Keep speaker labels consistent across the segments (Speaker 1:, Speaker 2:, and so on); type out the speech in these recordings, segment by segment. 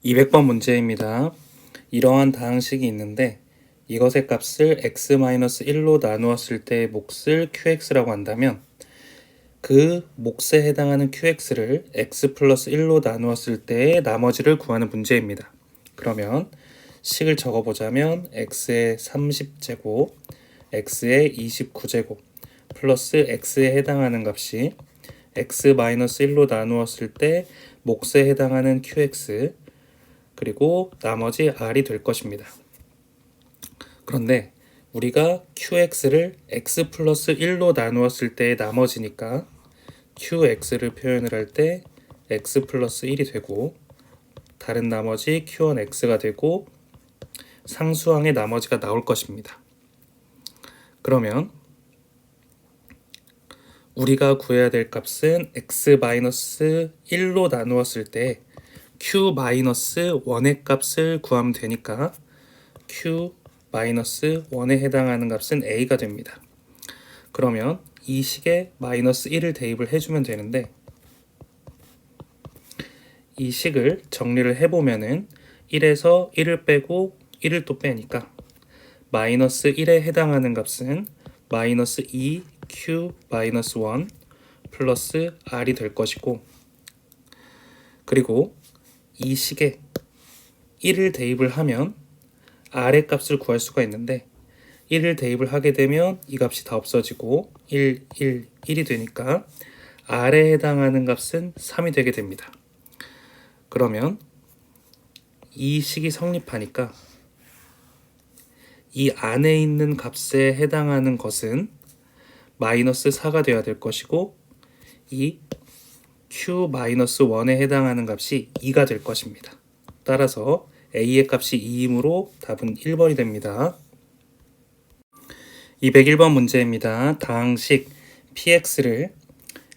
Speaker 1: 200번 문제입니다. 이러한 다항식이 있는데 이것의 값을 x-1로 나누었을 때의 몫을 qx라고 한다면 그 몫에 해당하는 qx를 x 플러스 1로 나누었을 때의 나머지를 구하는 문제입니다. 그러면 식을 적어보자면 x의 30제곱, x의 29제곱 플러스 x에 해당하는 값이 x-1로 나누었을 때 몫에 해당하는 qx 그리고 나머지 r이 될 것입니다. 그런데 우리가 qx를 x 플러스 1로 나누었을 때의 나머지니까 qx를 표현을 할 때 x 플러스 1이 되고 다른 나머지 q1x가 되고 상수항의 나머지가 나올 것입니다. 그러면 우리가 구해야 될 값은 x-1로 나누었을 때 q-1의 값을 구하면 되니까 q-1에 해당하는 값은 a가 됩니다. 그러면 이 식에 마이너스 1을 대입을 해주면 되는데 이 식을 정리를 해보면은 1에서 1을 빼고 1을 또 빼니까 마이너스 1에 해당하는 값은 마이너스 2q-1 플러스 r이 될 것이고 그리고 이 식에 1을 대입을 하면 r의 값을 구할 수가 있는데 1을 대입을 하게 되면 이 값이 다 없어지고 1, 1, 1이 되니까 r에 해당하는 값은 3이 되게 됩니다. 그러면 이 식이 성립하니까 이 안에 있는 값에 해당하는 것은 마이너스 4가 되어야 될 것이고 이 q-1에 해당하는 값이 2가 될 것입니다. 따라서 a의 값이 2이므로 답은 1번이 됩니다. 201번 문제입니다. 다항식 px를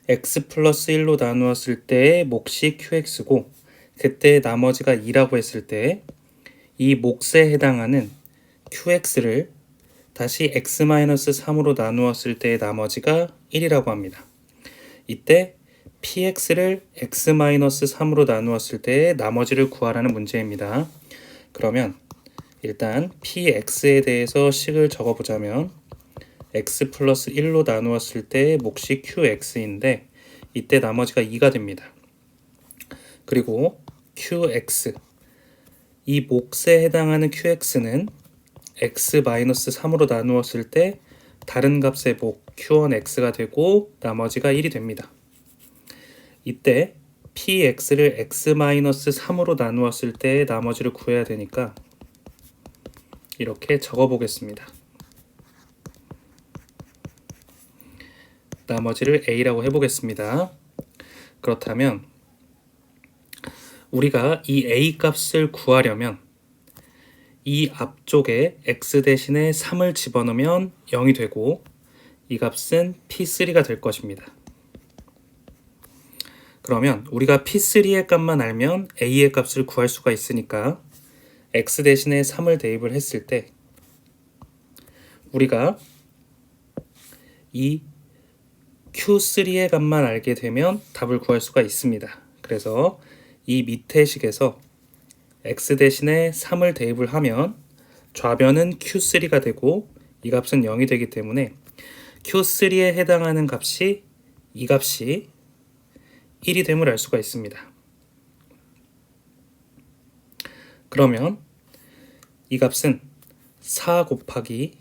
Speaker 1: x 플러스 1로 나누었을 때의 몫이 qx고 그때 나머지가 2라고 했을 때 이 몫에 해당하는 qx를 다시 x-3으로 나누었을 때의 나머지가 1이라고 합니다. 이때 px를 x-3으로 나누었을 때의 나머지를 구하라는 문제입니다. 그러면 일단 px에 대해서 식을 적어보자면 x 플러스 1로 나누었을 때의 몫이 qx인데 이때 나머지가 2가 됩니다. 그리고 qx 이 몫에 해당하는 qx는 x-3으로 나누었을 때 다른 값의 몫 q1x가 되고 나머지가 1이 됩니다. 이때 px를 x-3으로 나누었을 때 나머지를 구해야 되니까 이렇게 적어 보겠습니다. 나머지를 a라고 해보겠습니다. 그렇다면 우리가 이 a 값을 구하려면 이 앞쪽에 x 대신에 3을 집어넣으면 0이 되고 이 값은 p3가 될 것입니다. 그러면 우리가 p3의 값만 알면 a의 값을 구할 수가 있으니까 x 대신에 3을 대입을 했을 때 우리가 이 q3의 값만 알게 되면 답을 구할 수가 있습니다. 그래서 이 밑에 식에서 x 대신에 3을 대입을 하면 좌변은 q3가 되고 이 값은 0이 되기 때문에 q3에 해당하는 값이 이 값이 1이 됨을 알 수가 있습니다. 그러면 이 값은 4 곱하기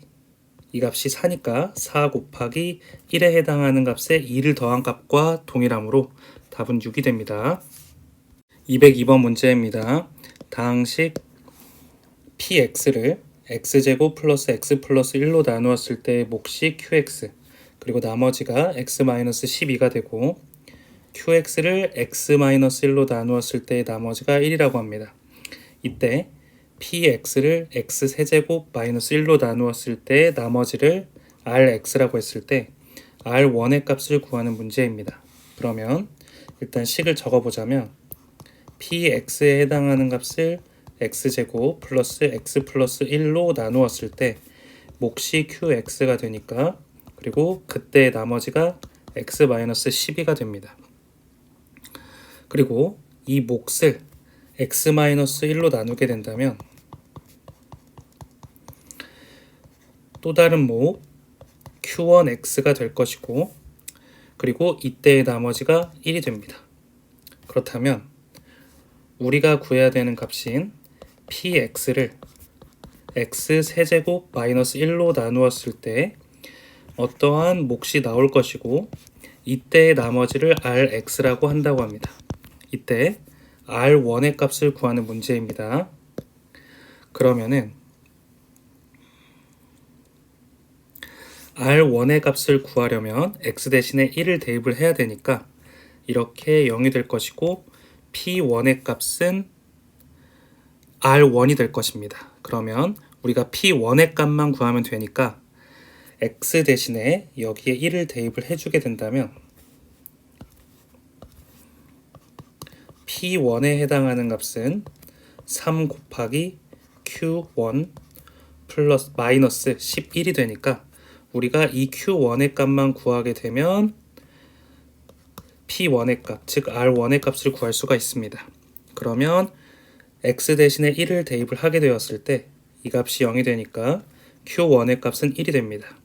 Speaker 1: 이 값이 4니까 4 곱하기 1에 해당하는 값에 2를 더한 값과 동일하므로 답은 6이 됩니다. 202번 문제입니다. 다항식 px를 x제곱 플러스 x 플러스 1로 나누었을 때의 몫이 qx 그리고 나머지가 x-12가 되고 qx를 x-1로 나누었을 때의 나머지가 1이라고 합니다. 이때 px를 x세제곱 마이너스 1로 나누었을 때의 나머지를 rx라고 했을 때 r1의 값을 구하는 문제입니다. 그러면 일단 식을 적어보자면 px에 해당하는 값을 x제곱 플러스 x 플러스 1로 나누었을 때 몫이 qx가 되니까 그리고 그때 나머지가 x-12가 됩니다. 그리고 이 몫을 x-1로 나누게 된다면 또 다른 목 q1x가 될 것이고, 그리고 이때의 나머지가 1이 됩니다. 그렇다면 우리가 구해야 되는 값인 px를 x 세제곱 마이너스 1로 나누었을 때 어떠한 몫이 나올 것이고, 이때의 나머지를 rx라고 한다고 합니다. 이때 r1의 값을 구하는 문제입니다. 그러면은 r1의 값을 구하려면 x 대신에 1을 대입을 해야 되니까 이렇게 0이 될 것이고, p1의 값은 r1이 될 것입니다. 그러면 우리가 p1의 값만 구하면 되니까 x 대신에 여기에 1을 대입을 해주게 된다면 p1에 해당하는 값은 3 곱하기 q1 플러스 마이너스 11이 되니까 우리가 이 q1의 값만 구하게 되면 p1의 값, 즉 r1의 값을 구할 수가 있습니다. 그러면 x 대신에 1을 대입을 하게 되었을 때 이 값이 0이 되니까 q1의 값은 1이 됩니다.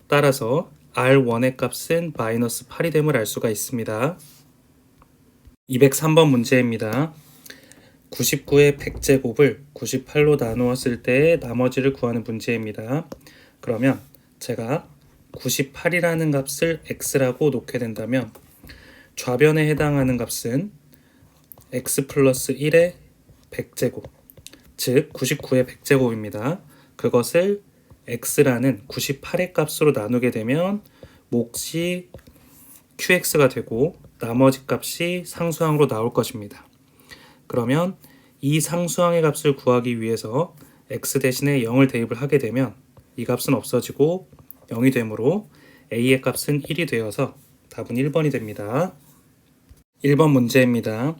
Speaker 1: 따라서 r1의 값은 마이너스 8이 됨을 알 수가 있습니다. 203번 문제입니다. 99의 100제곱을 98로 나누었을 때의 나머지를 구하는 문제입니다. 그러면 제가 98이라는 값을 x라고 놓게 된다면 좌변에 해당하는 값은 x 플러스 1의 100제곱, 즉 99의 100제곱입니다. 그것을 x라는 98의 값으로 나누게 되면 몫이 qx가 되고 나머지 값이 상수항으로 나올 것입니다. 그러면 이 상수항의 값을 구하기 위해서 x 대신에 0을 대입을 하게 되면 이 값은 없어지고 0이 되므로 a의 값은 1이 되어서 답은 1번이 됩니다. 1번 문제입니다.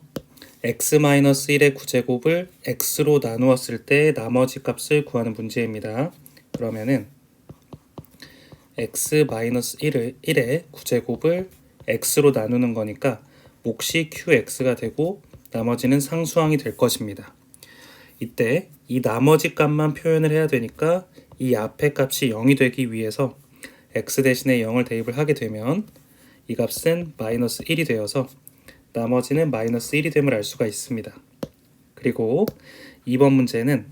Speaker 1: x-1의 9제곱을 x로 나누었을 때 나머지 값을 구하는 문제입니다. 그러면은 x-1의 9제곱을 x로 나누는 거니까 몫이 qx가 되고 나머지는 상수항이 될 것입니다. 이때 이 나머지 값만 표현을 해야 되니까 이 앞에 값이 0이 되기 위해서 x 대신에 0을 대입을 하게 되면 이 값은 마이너스 1이 되어서 나머지는 마이너스 1이 됨을 알 수가 있습니다. 그리고 2번 문제는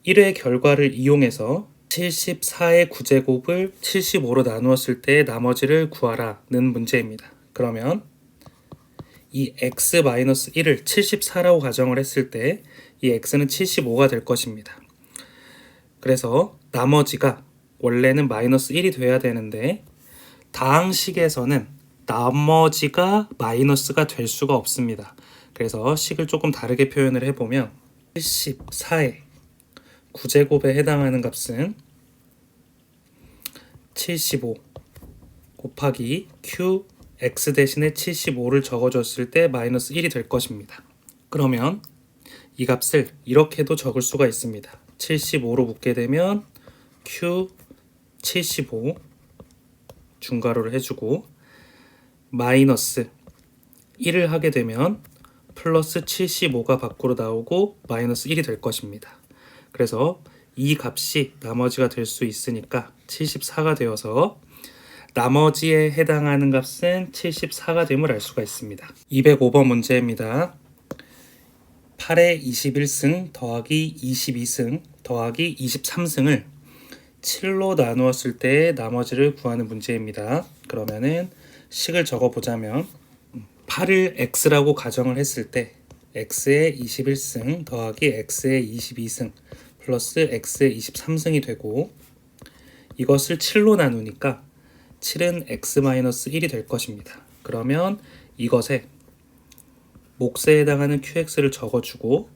Speaker 1: 1의 결과를 이용해서 74의 9제곱을 75로 나누었을 때 나머지를 구하라는 문제입니다. 그러면 이 x-1을 74라고 가정을 했을 때 이 x는 75가 될 것입니다. 그래서 나머지가 원래는 마이너스 1이 돼야 되는데 다항식에서는 나머지가 마이너스가 될 수가 없습니다. 그래서 식을 조금 다르게 표현을 해보면 74의 9제곱에 해당하는 값은 75 곱하기 q x 대신에 75를 적어줬을 때 마이너스 1이 될 것입니다. 그러면 이 값을 이렇게도 적을 수가 있습니다. 75로 묶게 되면 q 75 중괄호를 해주고 마이너스 1을 하게 되면 플러스 75가 밖으로 나오고 마이너스 1이 될 것입니다. 그래서 이 값이 나머지가 될 수 있으니까 74가 되어서 나머지에 해당하는 값은 74가 됨을 알 수가 있습니다. 205번 문제입니다. 8의 21승 더하기 22승 더하기 23승을 7로 나누었을 때의 나머지를 구하는 문제입니다. 그러면은 식을 적어보자면 8을 x라고 가정을 했을 때 x의 21승 더하기 x의 22승 플러스 x의 23승이 되고, 이것을 7로 나누니까 7은 x-1이 될 것입니다. 그러면 이것에 몫에 해당하는 qx를 적어주고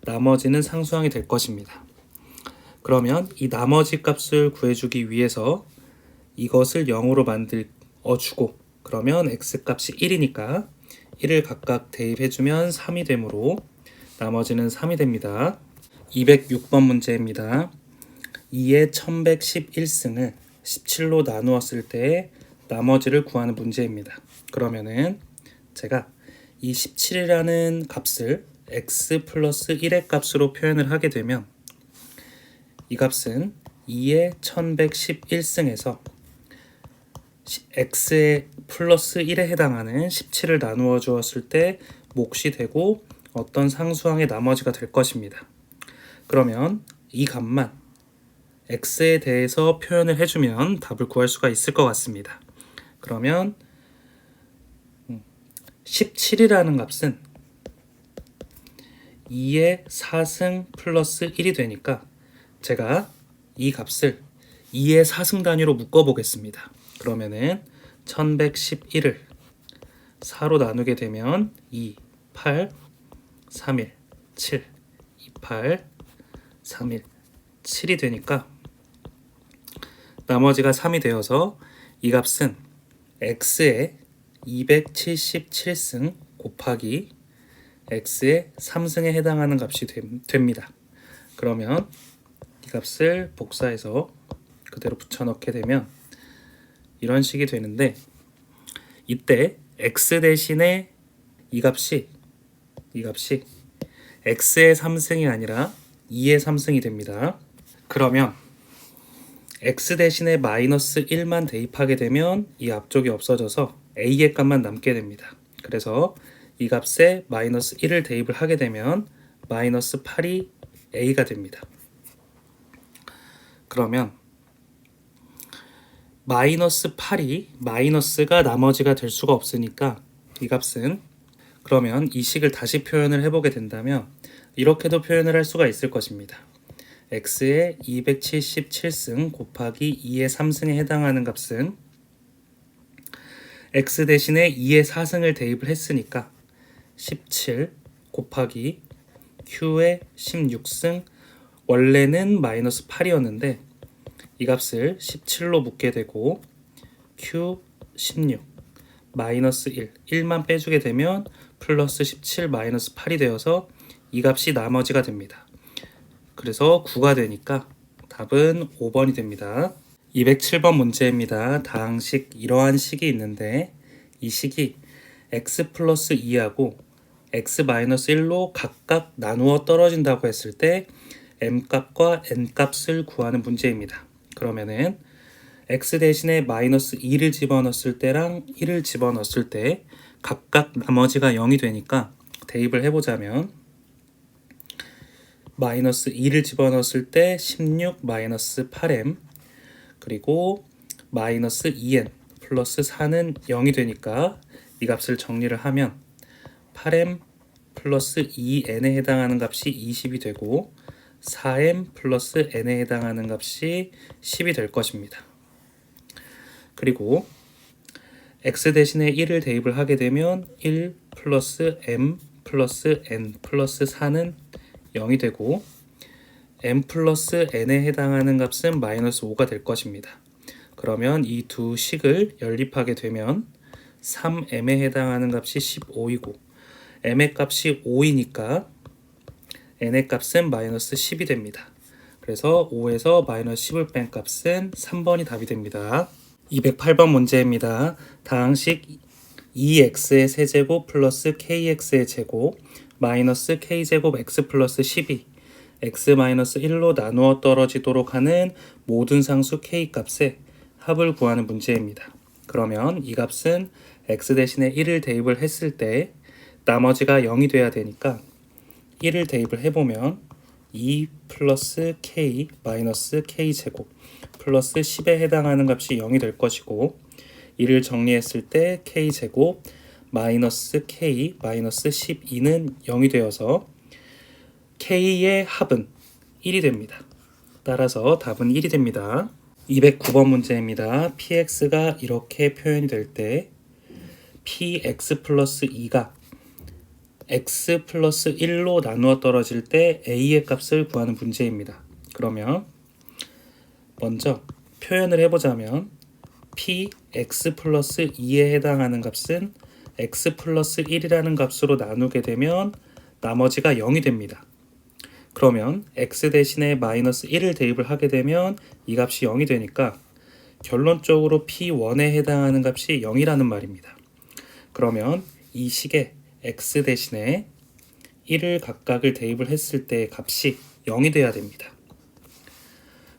Speaker 1: 나머지는 상수항이 될 것입니다. 그러면 이 나머지 값을 구해주기 위해서 이것을 0으로 만들어주고, 그러면 x값이 1이니까 1을 각각 대입해주면 3이 되므로 나머지는 3이 됩니다. 206번 문제입니다. 2의 1111승을 17로 나누었을 때 나머지를 구하는 문제입니다. 그러면은 제가 이 17이라는 값을 x 플러스 1의 값으로 표현을 하게 되면 이 값은 2의 1111승에서 x의 플러스 1에 해당하는 17을 나누어 주었을 때 몫이 되고 어떤 상수항의 나머지가 될 것입니다. 그러면 이 값만 x에 대해서 표현을 해주면 답을 구할 수가 있을 것 같습니다. 그러면 17이라는 값은 2의 4승 플러스 1이 되니까 제가 이 값을 2의 4승 단위로 묶어 보겠습니다. 그러면은 1111을 4로 나누게 되면 2, 8, 3일, 7, 28, 3일, 7이 되니까 나머지가 3이 되어서 이 값은 x의 277승 곱하기 x의 3승에 해당하는 값이 됩니다. 그러면 이 값을 복사해서 그대로 붙여넣게 되면 이런 식이 되는데 이때 x 대신에 이 값이 x의 3승이 아니라 2의 3승이 됩니다. 그러면 x 대신에 마이너스 1만 대입하게 되면 이 앞쪽이 없어져서 a의 값만 남게 됩니다. 그래서 이 값에 마이너스 1을 대입을 하게 되면 마이너스 8이 a가 됩니다. 그러면 마이너스 8이 마이너스가 나머지가 될 수가 없으니까 이 값은 그러면 이 식을 다시 표현을 해보게 된다면 이렇게도 표현을 할 수가 있을 것입니다. x의 277승 곱하기 2의 3승에 해당하는 값은 x 대신에 2의 4승을 대입을 했으니까 17 곱하기 q의 16승 원래는 마이너스 8이었는데 이 값을 17로 묶게 되고 q 16 마이너스 1만 빼주게 되면 플러스 17 마이너스 8이 되어서 이 값이 나머지가 됩니다. 그래서 9가 되니까 답은 5번이 됩니다. 207번 문제입니다. 다항식 이러한 식이 있는데 이 식이 x 플러스 2하고 x 마이너스 1로 각각 나누어 떨어진다고 했을 때 m값과 n값을 구하는 문제입니다. 그러면은 x 대신에 마이너스 2를 집어넣었을 때랑 1을 집어넣었을 때 각각 나머지가 0이 되니까 대입을 해보자면 마이너스 2를 집어넣었을 때 16 마이너스 8m 그리고 마이너스 2n 플러스 4는 0이 되니까 이 값을 정리를 하면 8m 플러스 2n에 해당하는 값이 20이 되고 4m 플러스 n에 해당하는 값이 10이 될 것입니다. 그리고 x 대신에 1을 대입을 하게 되면 1 플러스 m 플러스 n 플러스 4는 0이 되고 m 플러스 n에 해당하는 값은 마이너스 5가 될 것입니다. 그러면 이 두 식을 연립하게 되면 3m에 해당하는 값이 15이고 m의 값이 5이니까 n의 값은 마이너스 10이 됩니다. 그래서 5에서 마이너스 10을 뺀 값은 3번이 답이 됩니다. 208번 문제입니다. 다항식 2x의 세제곱 플러스 kx의 제곱 마이너스 k제곱 x 플러스 12 x 마이너스 1로 나누어 떨어지도록 하는 모든 상수 k 값의 합을 구하는 문제입니다. 그러면 이 값은 x 대신에 1을 대입을 했을 때 나머지가 0이 돼야 되니까 1을 대입을 해보면 2 플러스 k 마이너스 k 제곱 플러스 10에 해당하는 값이 0이 될 것이고 이를 정리했을 때 k 제곱 마이너스 k 마이너스 12는 0이 되어서 k의 합은 1이 됩니다. 따라서 답은 1이 됩니다. 209번 문제입니다. px가 이렇게 표현이 될 때 px 플러스 2가 x 플러스 1로 나누어 떨어질 때 a의 값을 구하는 문제입니다. 그러면 먼저 표현을 해보자면 px 플러스 2에 해당하는 값은 x 플러스 1이라는 값으로 나누게 되면 나머지가 0이 됩니다. 그러면 x 대신에 마이너스 1을 대입을 하게 되면 이 값이 0이 되니까 결론적으로 p1에 해당하는 값이 0이라는 말입니다. 그러면 이 식에 x 대신에 1을 각각을 대입을 했을 때 값이 0이 돼야 됩니다.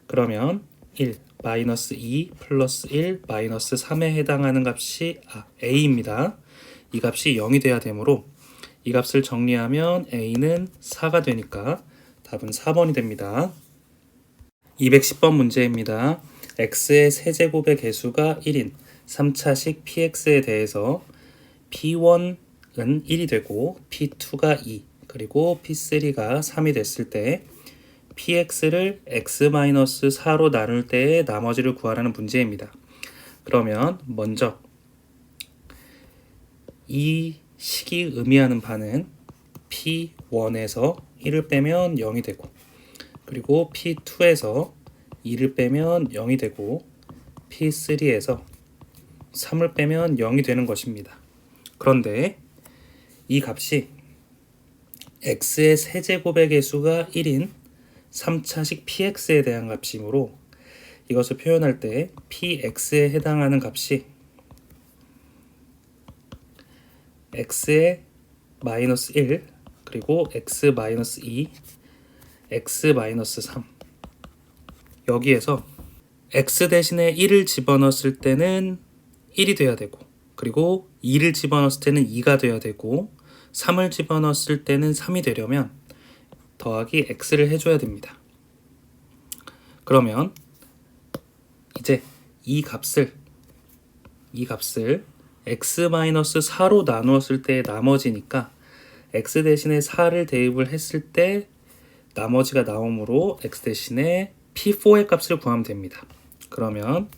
Speaker 1: 그러면 1, 마이너스 2, 플러스 1, 마이너스 3에 해당하는 값이 a입니다. 이 값이 0이 돼야 되므로 이 값을 정리하면 a는 4가 되니까 답은 4번이 됩니다. 210번 문제입니다. x의 세제곱의 개수가 1인 3차식 px에 대해서 p1은 1이 되고 p2가 2 그리고 p3가 3이 됐을 때 px를 x-4로 나눌 때의 나머지를 구하라는 문제입니다. 그러면 먼저 이 식이 의미하는 바는 p1에서 1을 빼면 0이 되고 그리고 p2에서 2를 빼면 0이 되고 p3에서 3을 빼면 0이 되는 것입니다. 그런데 이 값이 x의 세제곱의 개수가 1인 3차식 px에 대한 값이므로 이것을 표현할 때 px에 해당하는 값이 x의 마이너스 1 그리고 x 마이너스 2 x 마이너스 3 여기에서 x 대신에 1을 집어넣었을 때는 1이 돼야 되고 그리고 2를 집어넣었을 때는 2가 돼야 되고 3을 집어넣었을 때는 3이 되려면 더하기 x를 해줘야 됩니다. 그러면 이제 이 값을 x-4로 나누었을 때의 나머지니까 x 대신에 4를 대입을 했을 때 나머지가 나오므로 x 대신에 p4의 값을 구하면 됩니다. 그러면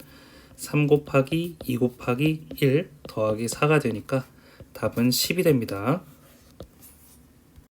Speaker 1: 3 곱하기 2 곱하기 1 더하기 4가 되니까 답은 10이 됩니다.